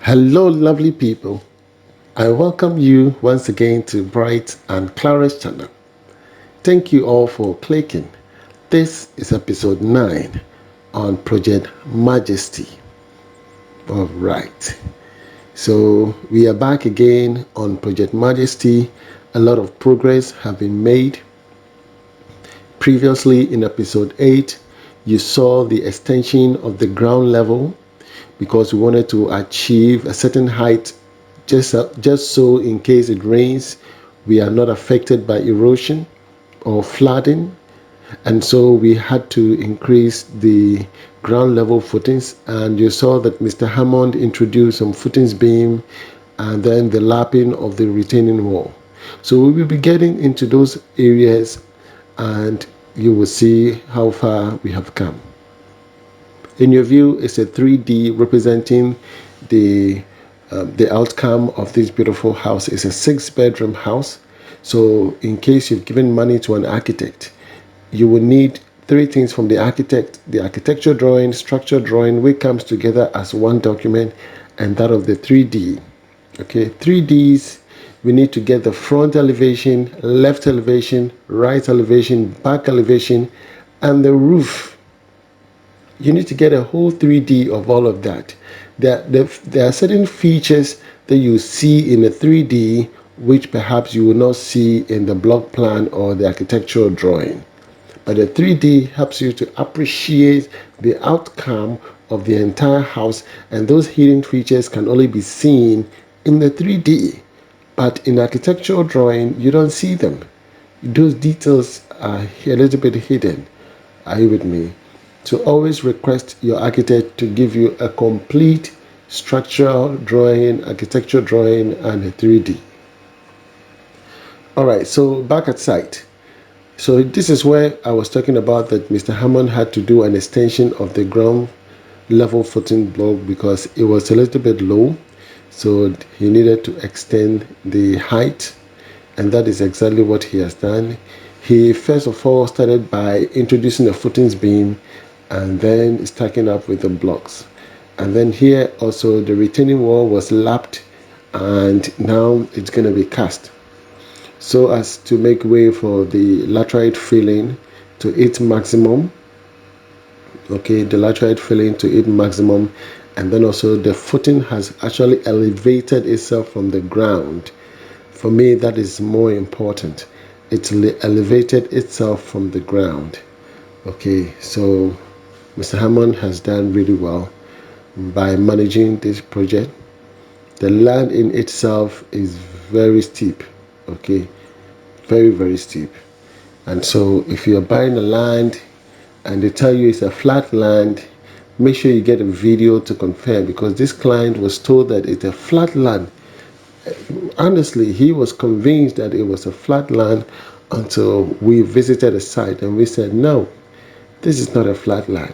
Hello, lovely people. I welcome you once again to Bright and Clara's channel. Thank you all for clicking. This is episode 9 on Project Majesty. All right. So we are back again on Project Majesty. A lot of progress have been made. Previously in episode 8, you saw the extension of the ground level because we wanted to achieve a certain height just so in case it rains, we are not affected by erosion or flooding. And so we had to increase the ground level footings. And you saw that Mr. Hammond introduced some footings beam and then the lapping of the retaining wall. So we will be getting into those areas and you will see how far we have come. In your view, it's a 3D representing the outcome of this beautiful house. It's a 6-bedroom house. So in case you've given money to an architect, you will need 3 things from the architect: the architecture drawing, structure drawing, which comes together as one document, and that of the 3D. Okay, 3Ds, we need to get the front elevation, left elevation, right elevation, back elevation, and the roof. You need to get a whole 3D of all of that. There are certain features that you see in a 3D which perhaps you will not see in the block plan or the architectural drawing. But the 3D helps you to appreciate the outcome of the entire house, and those hidden features can only be seen in the 3D. But in architectural drawing, you don't see them. Those details are a little bit hidden. Are you with me? So always request your architect to give you a complete structural drawing, architecture drawing, and a 3D. All right, so back at site. So this is where I was talking about that Mr. Hammond had to do an extension of the ground level footing block because it was a little bit low. So he needed to extend the height, and that is exactly what he has done. He first of all started by introducing a footings beam and then stacking up with the blocks. And then here also the retaining wall was lapped and now it's going to be cast so as to make way for the laterite filling to its maximum. Okay, the laterite filling to its maximum, and then also the footing has actually elevated itself from the ground. For me, that is more important. It's elevated itself from the ground. Okay, so Mr. Hammond has done really well by managing this project. The land in itself is very steep, okay, very steep. And so if you're buying a land and they tell you it's a flat land, make sure you get a video to confirm, because this client was told that it's a flat land. Honestly, he was convinced that it was a flat land until we visited the site and we said, no, this is not a flat land.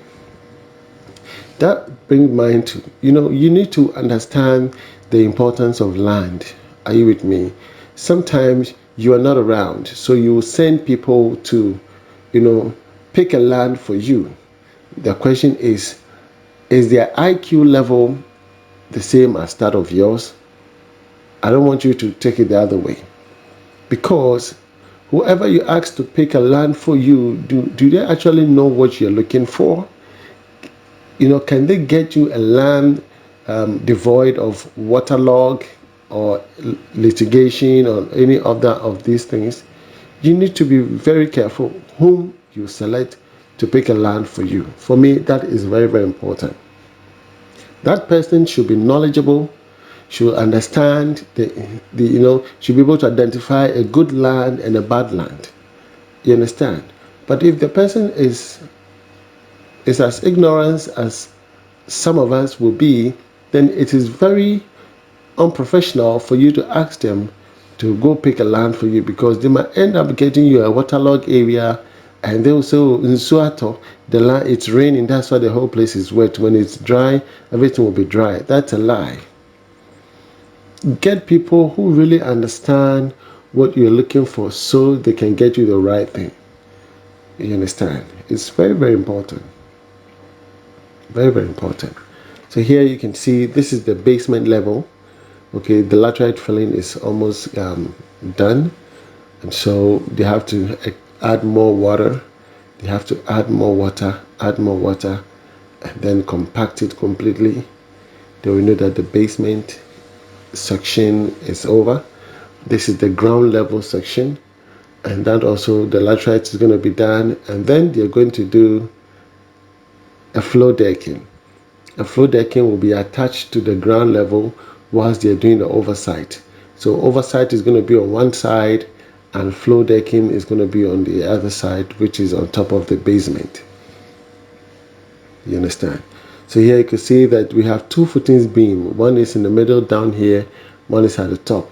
That brings mind to, you need to understand the importance of land. Are you with me? Sometimes you are not around, so you send people to, pick a land for you. The question is their IQ level the same as that of yours? I don't want you to take it the other way, because whoever you ask to pick a land for you, do they actually know what you're looking for? Can they get you a land devoid of waterlog or litigation or any other of these things? You need to be very careful whom you select to pick a land for you. For me, that is very important. That person should be knowledgeable, should understand should be able to identify a good land and a bad land. You understand? But if the person is as ignorant as some of us will be, then it is very unprofessional for you to ask them to go pick a land for you, because they might end up getting you a waterlogged area and they will say, oh, in Suato, the land, it's raining, that's why the whole place is wet. When it's dry, everything will be dry. That's a lie. Get people who really understand what you're looking for so they can get you the right thing. You understand? It's very important. Very important. So here you can see this is the basement level. Okay, the laterite filling is almost done, and so they have to add more water. They have to add more water, and then compact it completely. They will know that the basement section is over. This is the ground level section, and that also the laterite is going to be done, and then they're going to do a floor decking. A floor decking will be attached to the ground level whilst they're doing the oversight. So oversight is going to be on one side and floor decking is going to be on the other side, which is on top of the basement. You understand? So here you can see that we have two footings beam. One is in the middle down here, one is at the top.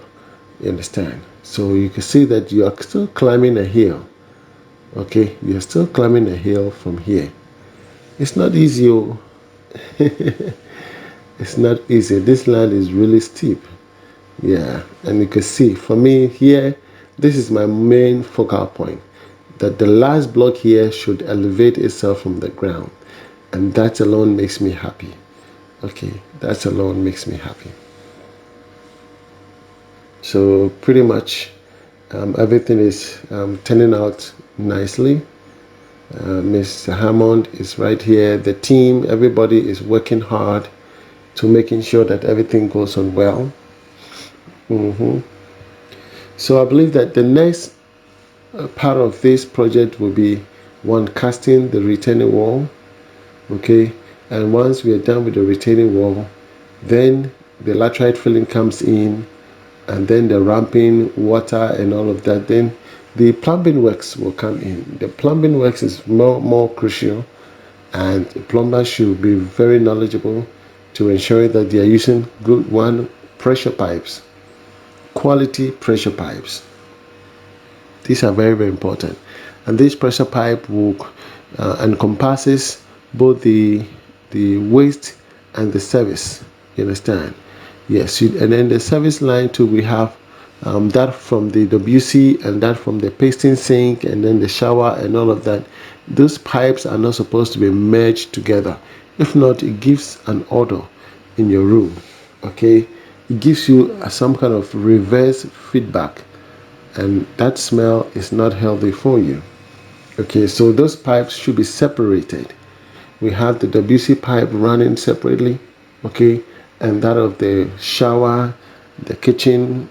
You understand? So you can see that you are still climbing a hill. Okay, you're still climbing a hill from here. It's not easy. It's not easy. This land is really steep. Yeah, and you can see for me here, this is my main focal point, that the last block here should elevate itself from the ground, and that alone makes me happy. Okay, that alone makes me happy. So pretty much everything is turning out nicely. Mr. Hammond is right here. The team, everybody is working hard to making sure that everything goes on well. So I believe that the next part of this project will be one, casting the retaining wall. Okay, and once we are done with the retaining wall, then the laterite filling comes in, and then the ramping, water, and all of that. Then the plumbing works will come in. The plumbing works is more crucial, and the plumber should be very knowledgeable to ensure that they are using good pressure pipes, quality pressure pipes. These are very, very important, and this pressure pipe will encompasses both the waste and the service. You understand? Yes, and then the service line too. We have that from the WC and that from the pasting sink and then the shower and all of that. Those pipes are not supposed to be merged together. If not, it gives an odor in your room. Okay, it gives you some kind of reverse feedback, and that smell is not healthy for you. Okay, so those pipes should be separated. We have the WC pipe running separately, okay, and that of the shower, the kitchen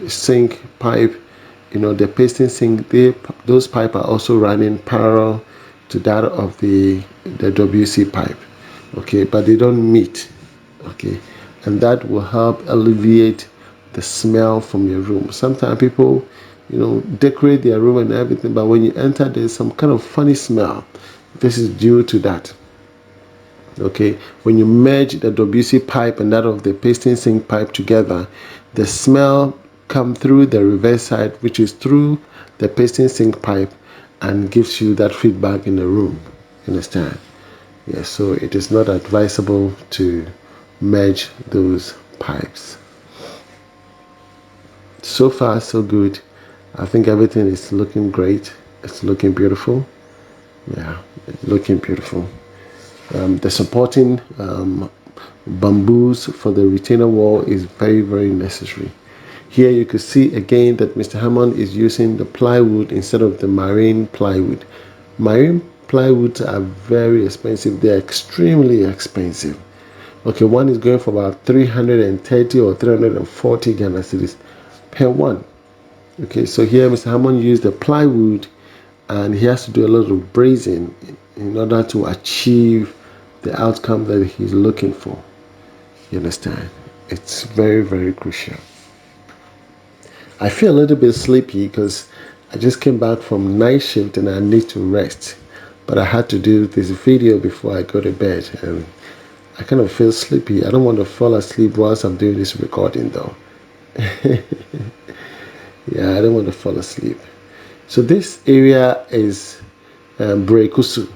sink pipe, the pasting sink, those pipes are also running parallel to that of the WC pipe, okay, but they don't meet, okay, and that will help alleviate the smell from your room. Sometimes people, decorate their room and everything, but when you enter, there's some kind of funny smell. This is due to that. Okay, when you merge the WC pipe and that of the pasting sink pipe together, the smell come through the reverse side, which is through the pasting sink pipe, and gives you that feedback in the room. You understand? Yes, so it is not advisable to merge those pipes. So far, so good. I think everything is looking great. It's looking beautiful. Yeah, it's looking beautiful. The supporting bamboos for the retainer wall is very, very necessary. Here you can see again that Mr. Hammond is using the plywood instead of the marine plywood. Marine plywoods are very expensive. They're extremely expensive. Okay, one is going for about 330 or 340 Ghana cedis per one. Okay, so here Mr. Hammond used the plywood, and he has to do a lot of brazing in order to achieve the outcome that he's looking for. You understand? It's very, very crucial. I feel a little bit sleepy because I just came back from night shift and I need to rest. But I had to do this video before I go to bed, and I kind of feel sleepy. I don't want to fall asleep whilst I'm doing this recording though. Yeah, I don't want to fall asleep. So this area is Brekusu.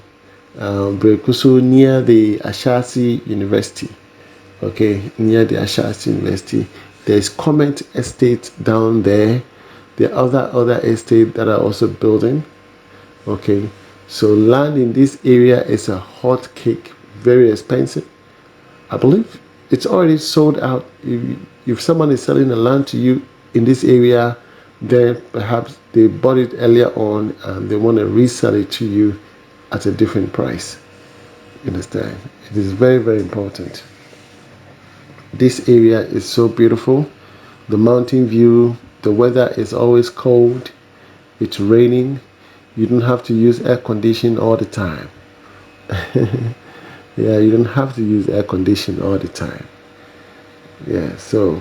Brekusu near the Ashasi University. Okay, near the Ashasi University. There's Comet Estate down there. There are other estates that are also building. Okay, so land in this area is a hot cake, very expensive. I believe it's already sold out. If someone is selling a land to you in this area, then perhaps they bought it earlier on and they want to resell it to you at a different price. You understand? It is very, very important. This area is so beautiful. The mountain view, the weather is always cold, it's raining. You don't have to use air conditioning all the time. Yeah, you don't have to use air conditioning all the time. Yeah, so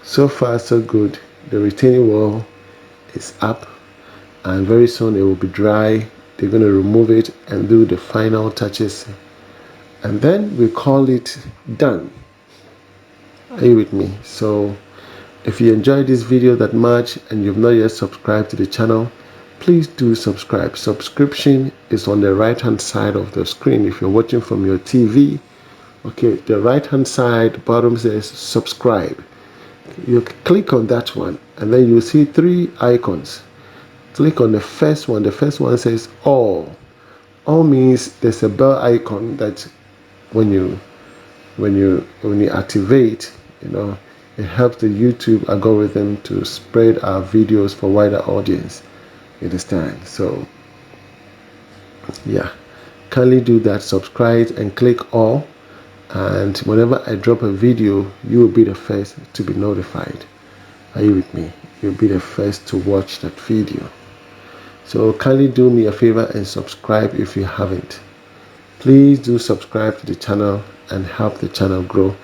far so good. The retaining wall is up and very soon it will be dry. They're going to remove it and do the final touches, and then we call it done. Are you with me? So if you enjoyed this video that much and you've not yet subscribed to the channel, please do subscribe. Subscription is on the right hand side of the screen. If you're watching from your TV, okay, the right hand side bottom says subscribe. You click on that one and then you'll see three icons. Click on the first one. The first one says all. All means there's a bell icon that when you activate, it helps the YouTube algorithm to spread our videos for wider audience. You understand? So yeah, kindly do that. Subscribe and click all, and whenever I drop a video, you will be the first to be notified. Are you with me? You'll be the first to watch that video. So kindly do me a favor and subscribe if you haven't. Please do subscribe to the channel and help the channel grow.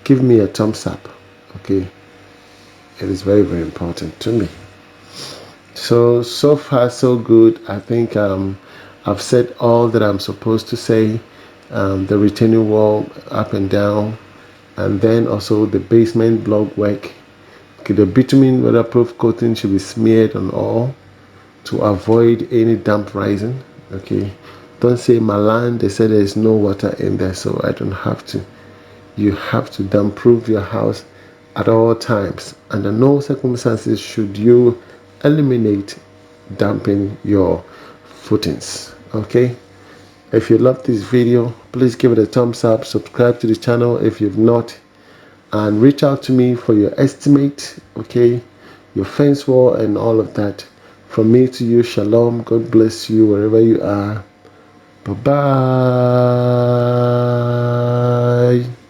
Give me a thumbs up. Okay, it is very, very important to me. So far so good. I think I've said all that I'm supposed to say. The retaining wall up and down, and then also the basement block work. Okay, the bitumen weatherproof coating should be smeared on all to avoid any damp rising. Okay, don't say my land, they said there is no water in there, so I don't have to. You have to damp proof your house at all times. Under no circumstances should you eliminate damping your footings. Okay, if you love this video, please give it a thumbs up, subscribe to the channel if you've not, and reach out to me for your estimate. Okay, your fence wall and all of that. From me to you, shalom. God bless you wherever you are. Bye bye.